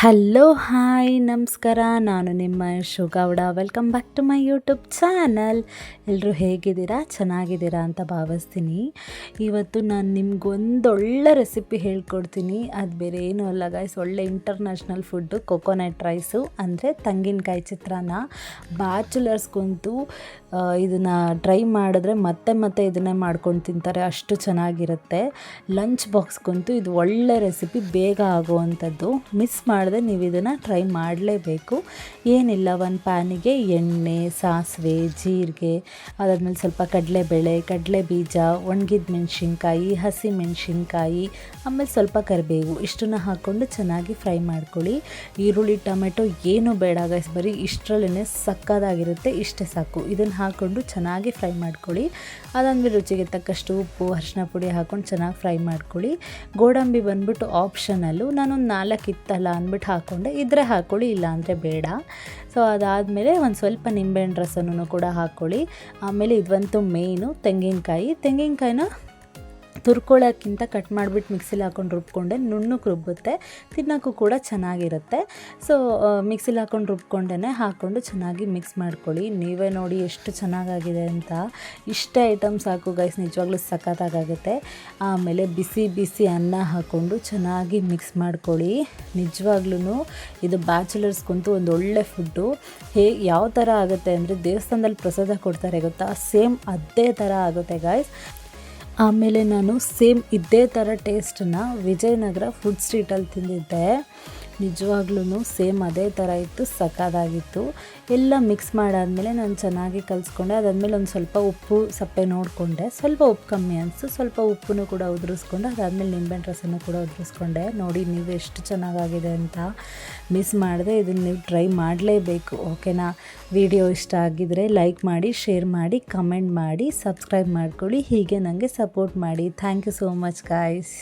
Hello hi ನಮಸ್ಕಾರ. ನಾನು ನಿಮ್ಮ ಶುಗೌಡ. Welcome back to my YouTube channel. ಎಲ್ಲರೂ ಹೇಗಿದ್ದೀರಾ? ಚೆನ್ನಾಗಿದ್ದೀರಾ ಅಂತ ಭಾವಿಸ್ತೀನಿ. ಇವತ್ತು ನಾನು ನಿಮ್ಗೊಂದೊಳ್ಳೆ ರೆಸಿಪಿ ಹೇಳ್ಕೊಡ್ತೀನಿ. ಅದು ಬೇರೆ ಏನೂ ಅಲ್ಲ ಗೈಸ್, ಒಳ್ಳೆ ಇಂಟರ್ನ್ಯಾಷನಲ್ ಫುಡ್ಡು ಕೊಕೊನಟ್ ರೈಸು, ಅಂದರೆ ತೆಂಗಿನಕಾಯಿ ಚಿತ್ರಾನ್ನ. ಬ್ಯಾಚುಲರ್ಸ್ಗಂತೂ ಇದನ್ನು ಟ್ರೈ ಮಾಡಿದ್ರೆ ಮತ್ತೆ ಮತ್ತೆ ಇದನ್ನೇ ಮಾಡ್ಕೊಂಡು ತಿಂತಾರೆ, ಅಷ್ಟು ಚೆನ್ನಾಗಿರುತ್ತೆ. ಲಂಚ್ ಬಾಕ್ಸ್ಗಂತೂ ಇದು ಒಳ್ಳೆ ರೆಸಿಪಿ, ಬೇಗ ಆಗುವಂಥದ್ದು. ಮಿಸ್ ಮಾಡಿದೆ ನೀವು ಇದನ್ನು ಟ್ರೈ ಮಾಡಲೇಬೇಕು. ಏನಿಲ್ಲ, ಒಂದು ಪ್ಯಾನಿಗೆ ಎಣ್ಣೆ, ಸಾಸಿವೆ, ಜೀರಿಗೆ, ಅದಾದಮೇಲೆ ಸ್ವಲ್ಪ ಕಡಲೆಬೇಳೆ, ಕಡಲೆ ಬೀಜ, ಒಣಗಿದ ಮೆಣಸಿನ್ಕಾಯಿ, ಹಸಿ ಮೆಣಸಿನ್ಕಾಯಿ, ಆಮೇಲೆ ಸ್ವಲ್ಪ ಕರಿಬೇವು, ಇಷ್ಟನ್ನು ಹಾಕ್ಕೊಂಡು ಚೆನ್ನಾಗಿ ಫ್ರೈ ಮಾಡ್ಕೊಳ್ಳಿ. ಈರುಳ್ಳಿ, ಟೊಮೆಟೊ ಏನೂ ಬೇಡ ಗೈಸ್, ಬರೀ ಇಷ್ಟರಲ್ಲೇ ಸಕ್ಕತ್ತಾಗಿರುತ್ತೆ. ಇಷ್ಟೇ ಸಾಕು. ಇದನ್ನು ಹಾಕ್ಕೊಂಡು ಚೆನ್ನಾಗಿ ಫ್ರೈ ಮಾಡ್ಕೊಳ್ಳಿ. ಅದಾದಮೇಲೆ ರುಚಿಗೆ ತಕ್ಕಷ್ಟು ಉಪ್ಪು, ಅರಿಶಿನ ಪುಡಿ ಹಾಕ್ಕೊಂಡು ಚೆನ್ನಾಗಿ ಫ್ರೈ ಮಾಡ್ಕೊಳ್ಳಿ. ಗೋಡಂಬಿ ಬಂದುಬಿಟ್ಟು ಆಪ್ಷನಲ್ಲು, ನಾನೊಂದು 4 ಇತ್ತಲ್ಲ ಅಂದ್ಬಿಟ್ಟು ಹಾಕ್ಕೊಂಡೆ. ಇದ್ರೆ ಹಾಕ್ಕೊಳ್ಳಿ, ಇಲ್ಲ ಅಂದರೆ ಬೇಡ. ಸೊ ಅದಾದಮೇಲೆ ಒಂದು ಸ್ವಲ್ಪ ನಿಂಬೆಹಣ್ಣು ರಸನೂ ಕೂಡ ಹಾಕ್ಕೊಳ್ಳಿ. ಆಮೇಲೆ ಇದಂತೂ ಮೇಯ್ನು, ತೆಂಗಿನಕಾಯಿನ ತುರ್ಕೊಳ್ಳೋಕ್ಕಿಂತ ಕಟ್ ಮಾಡಿಬಿಟ್ಟು ಮಿಕ್ಸಿಲಿ ಹಾಕ್ಕೊಂಡು ರುಬ್ಕೊಂಡೆ ನುಣ್ಣಗೆ ರುಬ್ಬುತ್ತೆ, ತಿನ್ನೋಕ್ಕೂ ಕೂಡ ಚೆನ್ನಾಗಿರುತ್ತೆ. ಸೊ ಮಿಕ್ಸಿಲಿ ಹಾಕ್ಕೊಂಡು ರುಬ್ಕೊಂಡೇ ಹಾಕ್ಕೊಂಡು ಚೆನ್ನಾಗಿ ಮಿಕ್ಸ್ ಮಾಡ್ಕೊಳ್ಳಿ. ನೀವೇ ನೋಡಿ ಎಷ್ಟು ಚೆನ್ನಾಗಾಗಿದೆ ಅಂತ. ಇಷ್ಟೇ ಐಟಮ್ ಸಾಕು ಗೈಸ್, ನಿಜವಾಗ್ಲೂ ಸಖತ್ತಾಗುತ್ತೆ. ಆಮೇಲೆ ಬಿಸಿ ಬಿಸಿ ಅನ್ನ ಹಾಕ್ಕೊಂಡು ಚೆನ್ನಾಗಿ ಮಿಕ್ಸ್ ಮಾಡ್ಕೊಳ್ಳಿ. ನಿಜವಾಗ್ಲೂ ಇದು ಬ್ಯಾಚುಲರ್ಸ್ಗಂತೂ ಒಂದು ಒಳ್ಳೆ ಫುಡ್ಡು. ಯಾವ ಥರ ಆಗುತ್ತೆ ಅಂದರೆ, ದೇವಸ್ಥಾನದಲ್ಲಿ ಪ್ರಸಾದ ಕೊಡ್ತಾರೆ ಗೊತ್ತಾ, ಸೇಮ್ ಅದೇ ಥರ ಆಗುತ್ತೆ ಗೈಸ್. ಆಮೇಲೆ ನಾನು ಸೇಮ್ ಇದೇ ಥರ ಟೇಸ್ಟನ್ನು ವಿಜಯನಗರ ಫುಡ್ ಸ್ಟ್ರೀಟಲ್ಲಿ ತಿಂದಿದ್ದೆ. ನಿಜವಾಗ್ಲೂ ಸೇಮ್ ಅದೇ ಥರ ಇತ್ತು, ಸಕ್ಕತ್ತಾಗಿತ್ತು. ಎಲ್ಲ ಮಿಕ್ಸ್ ಮಾಡಾದಮೇಲೆ ನಾನು ಚೆನ್ನಾಗಿ ಕಲಿಸ್ಕೊಂಡೆ. ಅದಾದಮೇಲೆ ಒಂದು ಸ್ವಲ್ಪ ಉಪ್ಪು ಸಪ್ಪೆ ನೋಡಿಕೊಂಡೆ, ಸ್ವಲ್ಪ ಉಪ್ಪು ಕಮ್ಮಿ ಅನಿಸ್ತು, ಸ್ವಲ್ಪ ಉಪ್ಪನ್ನು ಕೂಡ ಉದುರಿಸ್ಕೊಂಡೆ. ಅದಾದಮೇಲೆ ನಿಂಬೆಹಣ್ಣು ರಸನೂ ಕೂಡ ಉದುರಿಸ್ಕೊಂಡೆ. ನೋಡಿ ನೀವು ಎಷ್ಟು ಚೆನ್ನಾಗಾಗಿದೆ ಅಂತ. ಮಿಸ್ ಮಾಡಿದೆ, ಇದನ್ನು ನೀವು ಟ್ರೈ ಮಾಡಲೇಬೇಕು. ಓಕೆನಾ? ವಿಡಿಯೋ ಇಷ್ಟ ಆಗಿದ್ದರೆ ಲೈಕ್ ಮಾಡಿ, ಶೇರ್ ಮಾಡಿ, ಕಮೆಂಟ್ ಮಾಡಿ, ಸಬ್ಸ್ಕ್ರೈಬ್ ಮಾಡ್ಕೊಳ್ಳಿ. ಹೀಗೆ ನನಗೆ ಸಪೋರ್ಟ್ ಮಾಡಿ. Thank you so much guys.